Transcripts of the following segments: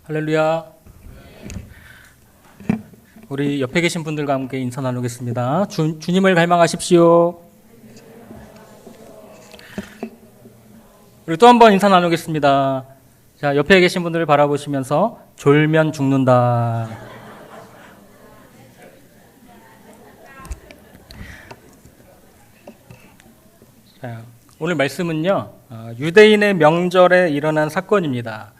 할렐루야. 우리 옆에 계신 분들과 함께 인사 나누겠습니다. 주님을 갈망하십시오. 우리 또 한 번 인사 나누겠습니다. 자, 옆에 계신 분들을 바라보시면서 졸면 죽는다. 자, 오늘 말씀은요, 유대인의 명절에 일어난 사건입니다.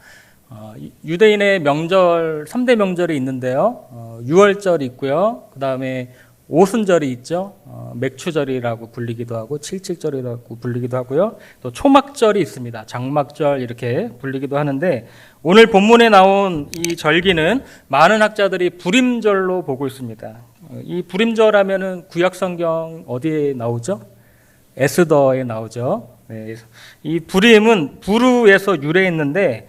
유대인의 명절, 3대 명절이 있는데요. 유월절이 있고요. 그 다음에 오순절이 있죠. 맥추절이라고 불리기도 하고, 칠칠절이라고 불리기도 하고요. 또 초막절이 있습니다. 장막절 이렇게 불리기도 하는데, 오늘 본문에 나온 이 절기는 많은 학자들이 불임절로 보고 있습니다. 이 불임절 하면은 구약성경 어디에 나오죠? 에스더에 나오죠. 네, 이 불임은 부르에서 유래했는데,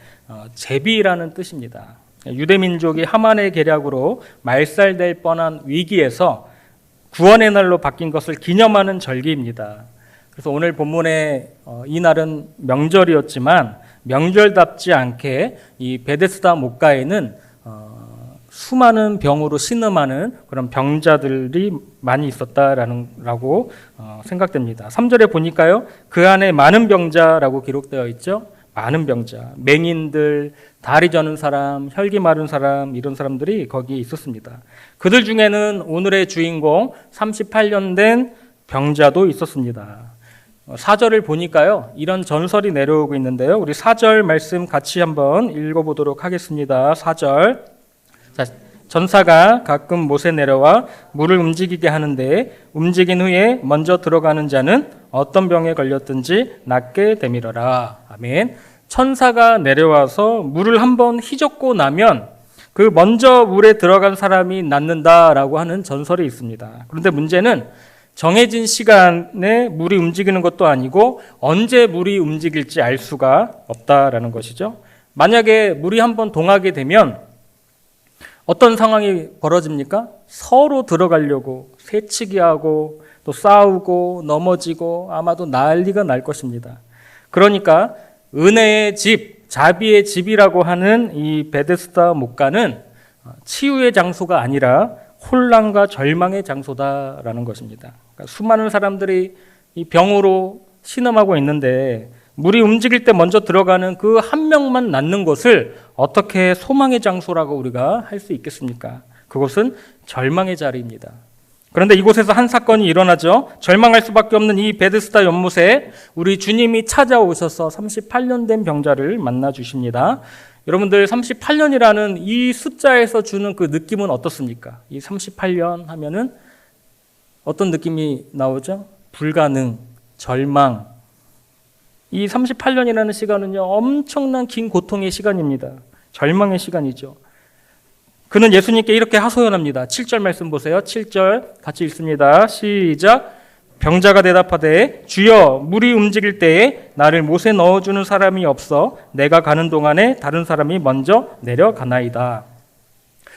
제비라는 뜻입니다. 유대민족이 하만의 계략으로 말살될 뻔한 위기에서 구원의 날로 바뀐 것을 기념하는 절기입니다. 그래서 오늘 본문에 이 날은 명절이었지만 명절답지 않게 이 베데스다 목가에는 수많은 병으로 신음하는 그런 병자들이 많이 있었다라고 생각됩니다. 3절에 보니까요, 그 안에 많은 병자라고 기록되어 있죠. 많은 병자, 맹인들, 다리 저는 사람, 혈기 마른 사람, 이런 사람들이 거기에 있었습니다. 그들 중에는 오늘의 주인공 38년 된 병자도 있었습니다. 4절을 보니까요, 이런 전설이 내려오고 있는데요. 우리 4절 말씀 같이 한번 읽어보도록 하겠습니다. 4절. 자, 전사가 가끔 못에 내려와 물을 움직이게 하는데 움직인 후에 먼저 들어가는 자는 어떤 병에 걸렸든지 낫게 되밀어라. 아멘. 천사가 내려와서 물을 한번 휘젓고 나면 그 먼저 물에 들어간 사람이 낫는다라고 하는 전설이 있습니다. 그런데 문제는 정해진 시간에 물이 움직이는 것도 아니고 언제 물이 움직일지 알 수가 없다라는 것이죠. 만약에 물이 한번 동하게 되면 어떤 상황이 벌어집니까? 서로 들어가려고 새치기 하고 또 싸우고 넘어지고 아마도 난리가 날 것입니다. 그러니까 은혜의 집, 자비의 집이라고 하는 이 베데스다 목가는 치유의 장소가 아니라 혼란과 절망의 장소다라는 것입니다. 그러니까 수많은 사람들이 이 병으로 신음하고 있는데 물이 움직일 때 먼저 들어가는 그 한 명만 낫는 것을 어떻게 소망의 장소라고 우리가 할 수 있겠습니까? 그것은 절망의 자리입니다. 그런데 이곳에서 한 사건이 일어나죠. 절망할 수밖에 없는 이 베데스다 연못에 우리 주님이 찾아오셔서 38년 된 병자를 만나 주십니다. 여러분들 38년이라는 이 숫자에서 주는 그 느낌은 어떻습니까? 이 38년 하면은 어떤 느낌이 나오죠? 불가능, 절망. 이 38년이라는 시간은요, 엄청난 긴 고통의 시간입니다. 절망의 시간이죠. 그는 예수님께 이렇게 하소연합니다. 7절 말씀 보세요. 7절 같이 읽습니다. 시작. 병자가 대답하되 주여, 물이 움직일 때에 나를 못에 넣어주는 사람이 없어 내가 가는 동안에 다른 사람이 먼저 내려가나이다.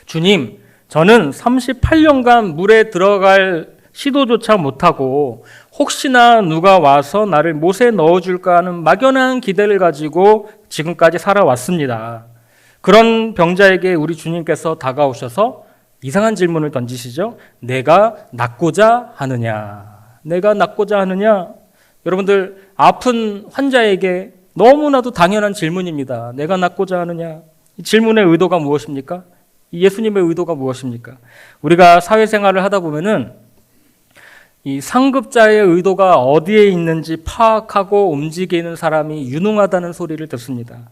주님, 저는 38년간 물에 들어갈 시도조차 못하고 혹시나 누가 와서 나를 못에 넣어줄까 하는 막연한 기대를 가지고 지금까지 살아왔습니다. 그런 병자에게 우리 주님께서 다가오셔서 이상한 질문을 던지시죠. 내가 낫고자 하느냐? 내가 낫고자 하느냐? 여러분들, 아픈 환자에게 너무나도 당연한 질문입니다. 내가 낫고자 하느냐? 이 질문의 의도가 무엇입니까? 이 예수님의 의도가 무엇입니까? 우리가 사회생활을 하다 보면은 이 상급자의 의도가 어디에 있는지 파악하고 움직이는 사람이 유능하다는 소리를 듣습니다.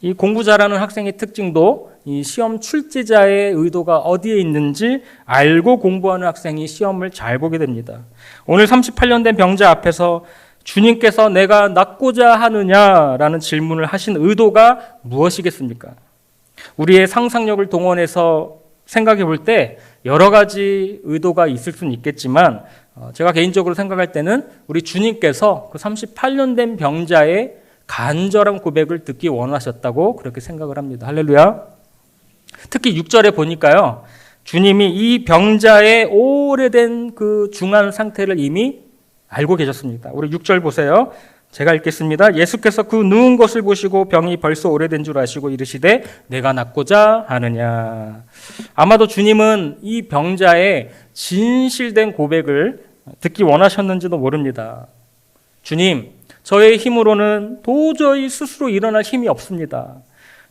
이 공부 잘하는 학생의 특징도 이 시험 출제자의 의도가 어디에 있는지 알고 공부하는 학생이 시험을 잘 보게 됩니다. 오늘 38년 된 병자 앞에서 주님께서 내가 낫고자 하느냐라는 질문을 하신 의도가 무엇이겠습니까? 우리의 상상력을 동원해서 생각해 볼 때 여러 가지 의도가 있을 수는 있겠지만 제가 개인적으로 생각할 때는 우리 주님께서 그 38년 된 병자의 간절한 고백을 듣기 원하셨다고 그렇게 생각을 합니다. 할렐루야. 특히 6절에 보니까요, 주님이 이 병자의 오래된 그 중한 상태를 이미 알고 계셨습니다. 우리 6절 보세요. 제가 읽겠습니다. 예수께서 그 누운 것을 보시고 병이 벌써 오래된 줄 아시고 이르시되 내가 낫고자 하느냐. 아마도 주님은 이 병자의 진실된 고백을 듣기 원하셨는지도 모릅니다. 주님, 저의 힘으로는 도저히 스스로 일어날 힘이 없습니다.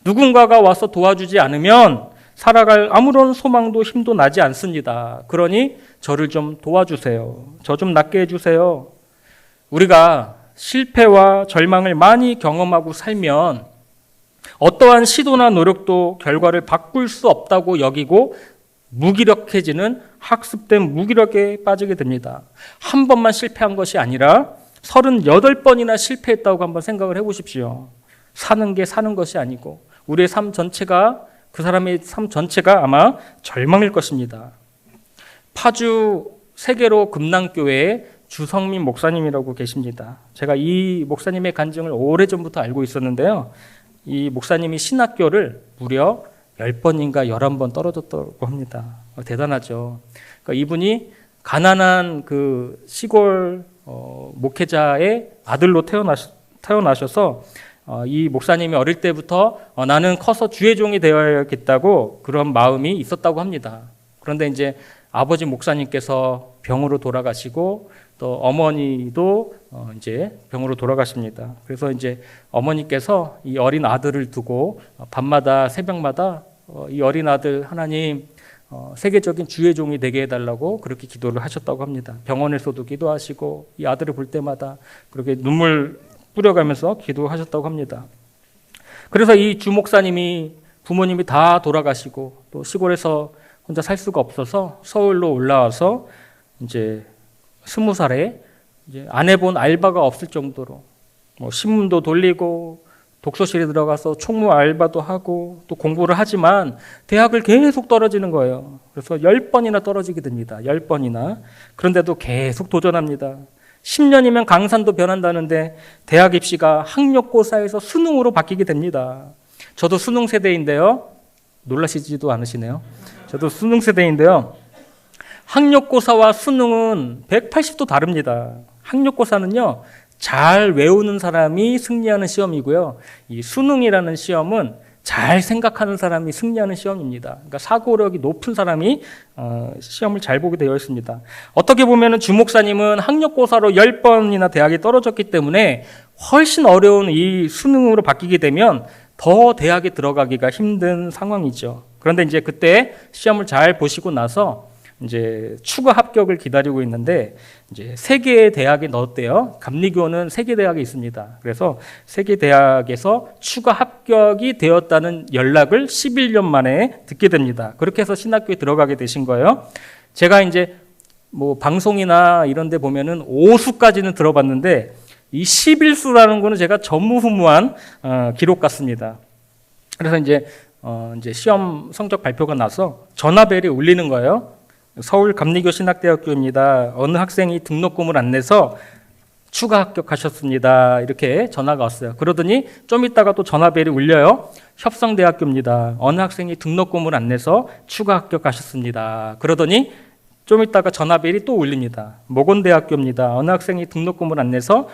누군가가 와서 도와주지 않으면 살아갈 아무런 소망도 힘도 나지 않습니다. 그러니 저를 좀 도와주세요. 저 좀 낫게 해주세요. 우리가 실패와 절망을 많이 경험하고 살면 어떠한 시도나 노력도 결과를 바꿀 수 없다고 여기고 무기력해지는 학습된 무기력에 빠지게 됩니다. 한 번만 실패한 것이 아니라 38번이나 실패했다고 한번 생각을 해보십시오. 사는 게 사는 것이 아니고 우리의 삶 전체가, 그 사람의 삶 전체가 아마 절망일 것입니다. 파주 세계로 금낭교회의 주성민 목사님이라고 계십니다. 제가 이 목사님의 간증을 오래전부터 알고 있었는데요. 이 목사님이 신학교를 무려 10번인가 11번 떨어졌다고 합니다. 대단하죠. 그러니까 이분이 가난한 그 시골 목회자의 아들로 태어나셔서 이 목사님이 어릴 때부터 나는 커서 주의 종이 되어야겠다고 그런 마음이 있었다고 합니다. 그런데 이제 아버지 목사님께서 병으로 돌아가시고 또 어머니도 이제 병으로 돌아가십니다. 그래서 이제 어머니께서 이 어린 아들을 두고 밤마다 새벽마다 이 어린 아들 하나님 세계적인 주의 종이 되게 해달라고 그렇게 기도를 하셨다고 합니다. 병원에서도 기도하시고 이 아들을 볼 때마다 그렇게 눈물 뿌려가면서 기도하셨다고 합니다. 그래서 이 주 목사님이 부모님이 다 돌아가시고 또 시골에서 혼자 살 수가 없어서 서울로 올라와서 이제 20살에 이제 안 해본 알바가 없을 정도로 신문도 돌리고 독서실에 들어가서 총무 알바도 하고 또 공부를 하지만 대학을 계속 떨어지는 거예요. 그래서 10번이나 떨어지게 됩니다. 10번이나. 그런데도 계속 도전합니다. 10년이면 강산도 변한다는데 대학 입시가 학력고사에서 수능으로 바뀌게 됩니다. 저도 수능 세대인데요. 놀라시지도 않으시네요. 저도 수능 세대인데요. 학력고사와 수능은 180도 다릅니다. 학력고사는요, 잘 외우는 사람이 승리하는 시험이고요. 이 수능이라는 시험은 잘 생각하는 사람이 승리하는 시험입니다. 그러니까 사고력이 높은 사람이 시험을 잘 보게 되어 있습니다. 어떻게 보면 주 목사님은 학력고사로 10번이나 대학에 떨어졌기 때문에 훨씬 어려운 이 수능으로 바뀌게 되면 더 대학에 들어가기가 힘든 상황이죠. 그런데 이제 그때 시험을 잘 보시고 나서 이제 추가 합격을 기다리고 있는데 이제 세 개의 대학에 넣었대요. 감리교는 세 개 대학에 있습니다. 그래서 세 개 대학에서 추가 합격이 되었다는 연락을 11년 만에 듣게 됩니다. 그렇게 해서 신학교에 들어가게 되신 거예요. 제가 이제 뭐 방송이나 이런 데 보면은 5수까지는 들어봤는데 이 11수라는 거는 제가 전무후무한 기록 같습니다. 그래서 이제 시험 성적 발표가 나서 전화벨이 울리는 거예요. 서울 감리교 신학대학교입니다. 어느 학생이 등록금을 안 내서 추가 합격하셨습니다. 이렇게 전화가 왔어요. 그러더니 좀 있다가 또 전화벨이 울려요. 협성대학교입니다. 어느 학생이 등록금을 안 내서 추가 합격하셨습니다. 그러더니 좀 있다가 전화벨이 또 울립니다. 모건대학교입니다. 어느 학생이 등록금을 안 내서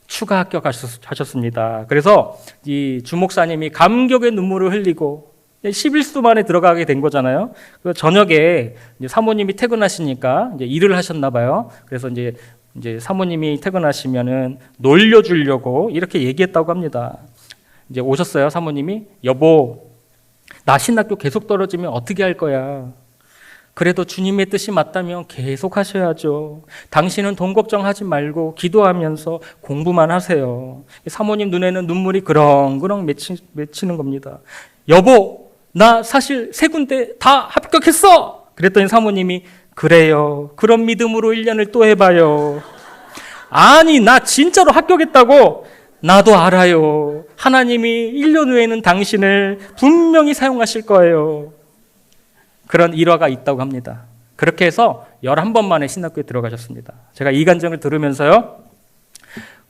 추가 합격하셨습니다. 그래서 이 주목사님이 감격의 눈물을 흘리고 11수 만에 들어가게 된 거잖아요. 그 저녁에 이제 사모님이 퇴근하시니까 이제 일을 하셨나 봐요. 그래서 이제 사모님이 퇴근하시면은 놀려주려고 이렇게 얘기했다고 합니다. 이제 오셨어요, 사모님이. 여보, 나 신학교 계속 떨어지면 어떻게 할 거야? 그래도 주님의 뜻이 맞다면 계속 하셔야죠. 당신은 돈 걱정하지 말고 기도하면서 공부만 하세요. 사모님 눈에는 눈물이 그렁그렁 맺히는 겁니다. 여보, 나 사실 세 군데 다 합격했어. 그랬더니 사모님이 그래요. 그런 믿음으로 1년을 또 해봐요. 아니, 나 진짜로 합격했다고. 나도 알아요. 하나님이 1년 후에는 당신을 분명히 사용하실 거예요. 그런 일화가 있다고 합니다. 그렇게 해서 11번 만에 신학교에 들어가셨습니다. 제가 이 간증을 들으면서요,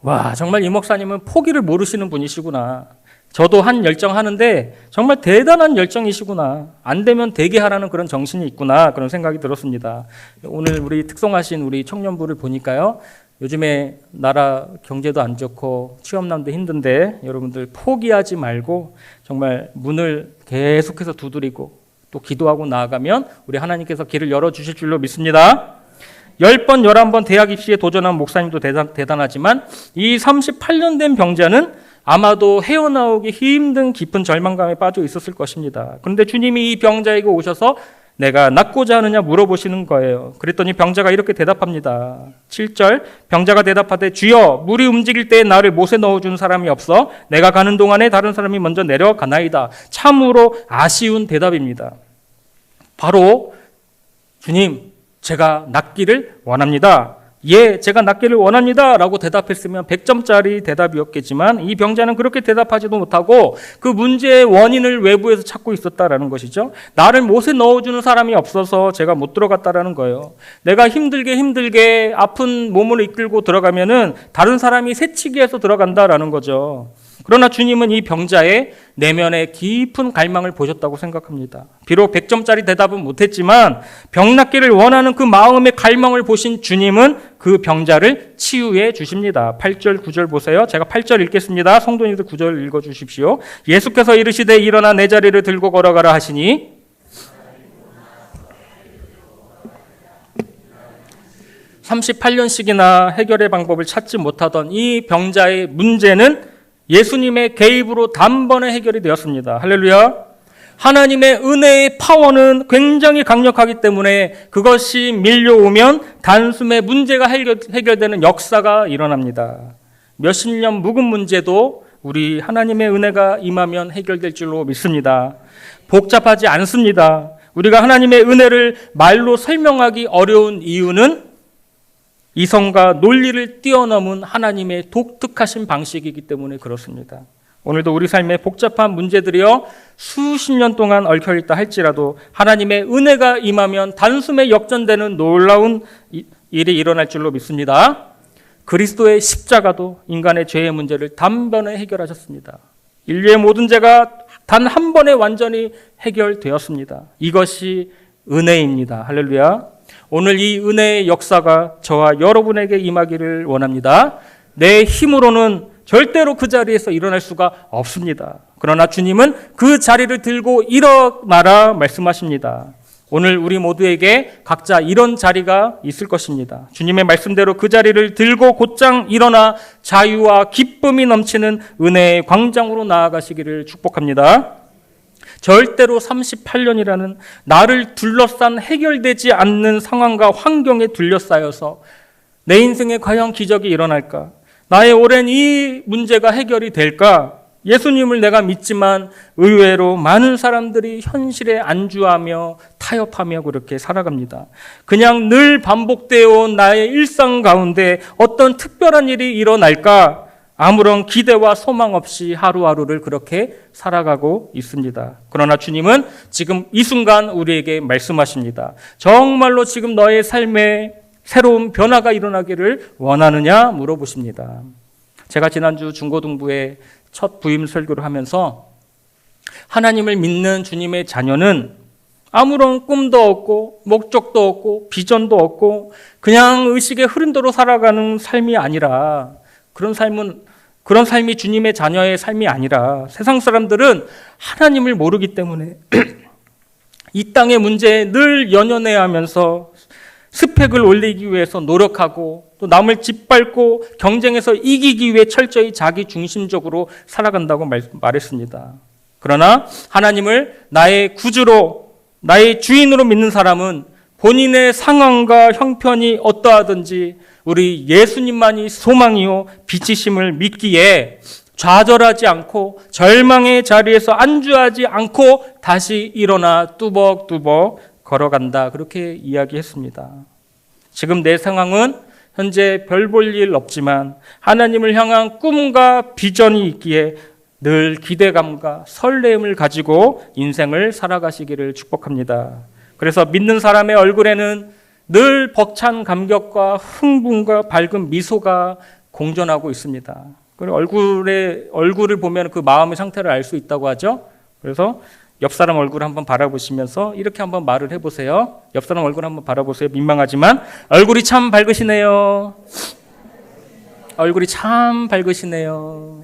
와, 정말 이 목사님은 포기를 모르시는 분이시구나. 저도 한 열정 하는데 정말 대단한 열정이시구나. 안 되면 되게 하라는 그런 정신이 있구나. 그런 생각이 들었습니다. 오늘 우리 특송하신 우리 청년부를 보니까요, 요즘에 나라 경제도 안 좋고 취업난도 힘든데 여러분들 포기하지 말고 정말 문을 계속해서 두드리고 또 기도하고 나아가면 우리 하나님께서 길을 열어주실 줄로 믿습니다. 10번, 11번 대학 입시에 도전한 목사님도 대단하지만 이 38년 된 병자는 아마도 헤어나오기 힘든 깊은 절망감에 빠져 있었을 것입니다. 그런데 주님이 이 병자에게 오셔서 내가 낫고자 하느냐 물어보시는 거예요. 그랬더니 병자가 이렇게 대답합니다. 7절, 병자가 대답하되 주여 물이 움직일 때에 나를 못에 넣어준 사람이 없어 내가 가는 동안에 다른 사람이 먼저 내려가나이다. 참으로 아쉬운 대답입니다. 바로 주님, 제가 낫기를 원합니다. 예, 제가 낫기를 원합니다 라고 대답했으면 100점짜리 대답이었겠지만 이 병자는 그렇게 대답하지도 못하고 그 문제의 원인을 외부에서 찾고 있었다라는 것이죠. 나를 못에 넣어주는 사람이 없어서 제가 못 들어갔다라는 거예요. 내가 힘들게 아픈 몸을 이끌고 들어가면은 다른 사람이 새치기 해서 들어간다라는 거죠. 그러나 주님은 이 병자의 내면의 깊은 갈망을 보셨다고 생각합니다. 비록 100점짜리 대답은 못했지만 병 낫기를 원하는 그 마음의 갈망을 보신 주님은 그 병자를 치유해 주십니다. 8절, 9절 보세요. 제가 8절 읽겠습니다. 성도님들 9절 읽어주십시오. 예수께서 이르시되 일어나 내 자리를 들고 걸어가라 하시니 38년씩이나 해결의 방법을 찾지 못하던 이 병자의 문제는 예수님의 개입으로 단번에 해결이 되었습니다. 할렐루야. 하나님의 은혜의 파워는 굉장히 강력하기 때문에 그것이 밀려오면 단숨에 문제가 해결되는 역사가 일어납니다. 몇십 년 묵은 문제도 우리 하나님의 은혜가 임하면 해결될 줄로 믿습니다. 복잡하지 않습니다. 우리가 하나님의 은혜를 말로 설명하기 어려운 이유는 이성과 논리를 뛰어넘은 하나님의 독특하신 방식이기 때문에 그렇습니다. 오늘도 우리 삶에 복잡한 문제들이여 수십 년 동안 얽혀있다 할지라도 하나님의 은혜가 임하면 단숨에 역전되는 놀라운 일이 일어날 줄로 믿습니다. 그리스도의 십자가도 인간의 죄의 문제를 단번에 해결하셨습니다. 인류의 모든 죄가 단 한 번에 완전히 해결되었습니다. 이것이 은혜입니다. 할렐루야. 오늘 이 은혜의 역사가 저와 여러분에게 임하기를 원합니다. 내 힘으로는 절대로 그 자리에서 일어날 수가 없습니다. 그러나 주님은 그 자리를 들고 일어나라 말씀하십니다. 오늘 우리 모두에게 각자 이런 자리가 있을 것입니다. 주님의 말씀대로 그 자리를 들고 곧장 일어나 자유와 기쁨이 넘치는 은혜의 광장으로 나아가시기를 축복합니다. 절대로 38년이라는 나를 둘러싼 해결되지 않는 상황과 환경에 둘러싸여서 내 인생에 과연 기적이 일어날까? 나의 오랜 이 문제가 해결이 될까? 예수님을 내가 믿지만 의외로 많은 사람들이 현실에 안주하며 타협하며 그렇게 살아갑니다. 그냥 늘 반복되어 온 나의 일상 가운데 어떤 특별한 일이 일어날까? 아무런 기대와 소망 없이 하루하루를 그렇게 살아가고 있습니다. 그러나 주님은 지금 이 순간 우리에게 말씀하십니다. 정말로 지금 너의 삶에 새로운 변화가 일어나기를 원하느냐 물어보십니다. 제가 지난주 중고등부의 첫 부임 설교를 하면서 하나님을 믿는 주님의 자녀는 아무런 꿈도 없고 목적도 없고 비전도 없고 그냥 의식의 흐름대로 살아가는 삶이 아니라 그런 삶이 주님의 자녀의 삶이 아니라 세상 사람들은 하나님을 모르기 때문에 이 땅의 문제에 늘 연연해야 하면서 스펙을 올리기 위해서 노력하고 또 남을 짓밟고 경쟁에서 이기기 위해 철저히 자기 중심적으로 살아간다고 말했습니다. 그러나 하나님을 나의 구주로 나의 주인으로 믿는 사람은 본인의 상황과 형편이 어떠하든지 우리 예수님만이 소망이요 빛이심을 믿기에 좌절하지 않고 절망의 자리에서 안주하지 않고 다시 일어나 뚜벅뚜벅 걸어간다. 그렇게 이야기했습니다. 지금 내 상황은 현재 별 볼 일 없지만 하나님을 향한 꿈과 비전이 있기에 늘 기대감과 설렘을 가지고 인생을 살아가시기를 축복합니다. 그래서 믿는 사람의 얼굴에는 늘 벅찬 감격과 흥분과 밝은 미소가 공존하고 있습니다. 그리고 얼굴을 보면 그 마음의 상태를 알 수 있다고 하죠. 그래서 옆 사람 얼굴을 한번 바라보시면서 이렇게 한번 말을 해보세요. 옆 사람 얼굴 한번 바라보세요. 민망하지만 얼굴이 참 밝으시네요. 얼굴이 참 밝으시네요.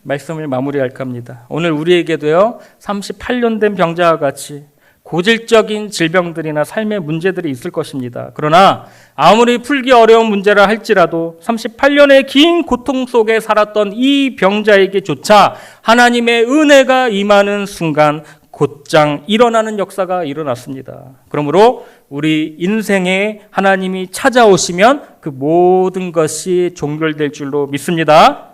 말씀을 마무리할까 합니다. 오늘 우리에게도요, 38년 된 병자와 같이 고질적인 질병들이나 삶의 문제들이 있을 것입니다. 그러나 아무리 풀기 어려운 문제라 할지라도 38년의 긴 고통 속에 살았던 이 병자에게조차 하나님의 은혜가 임하는 순간 곧장 일어나는 역사가 일어났습니다. 그러므로 우리 인생에 하나님이 찾아오시면 그 모든 것이 종결될 줄로 믿습니다.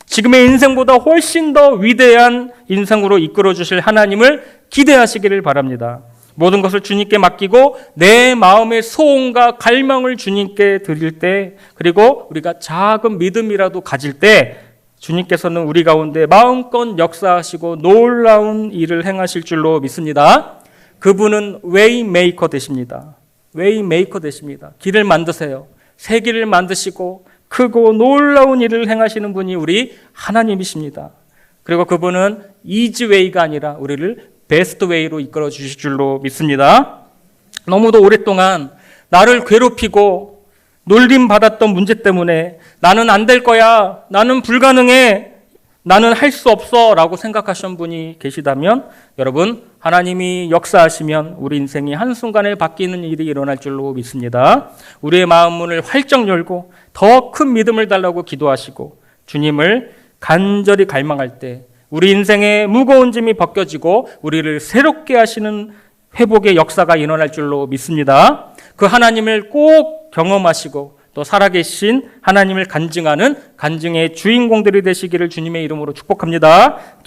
지금의 인생보다 훨씬 더 위대한 인생으로 이끌어 주실 하나님을 기대하시기를 바랍니다. 모든 것을 주님께 맡기고 내 마음의 소원과 갈망을 주님께 드릴 때, 그리고 우리가 작은 믿음이라도 가질 때 주님께서는 우리 가운데 마음껏 역사하시고 놀라운 일을 행하실 줄로 믿습니다. 그분은 웨이메이커 되십니다. 웨이메이커 되십니다. 길을 만드세요. 새 길을 만드시고 크고 놀라운 일을 행하시는 분이 우리 하나님이십니다. 그리고 그분은 이지웨이가 아니라 우리를 베스트웨이로 이끌어 주실 줄로 믿습니다. 너무도 오랫동안 나를 괴롭히고 놀림받았던 문제 때문에 나는 안 될 거야, 나는 불가능해, 나는 할 수 없어 라고 생각하신 분이 계시다면, 여러분, 하나님이 역사하시면 우리 인생이 한순간에 바뀌는 일이 일어날 줄로 믿습니다. 우리의 마음 문을 활짝 열고 더 큰 믿음을 달라고 기도하시고 주님을 간절히 갈망할 때 우리 인생의 무거운 짐이 벗겨지고 우리를 새롭게 하시는 회복의 역사가 일어날 줄로 믿습니다. 그 하나님을 꼭 경험하시고 또 살아계신 하나님을 간증하는 간증의 주인공들이 되시기를 주님의 이름으로 축복합니다.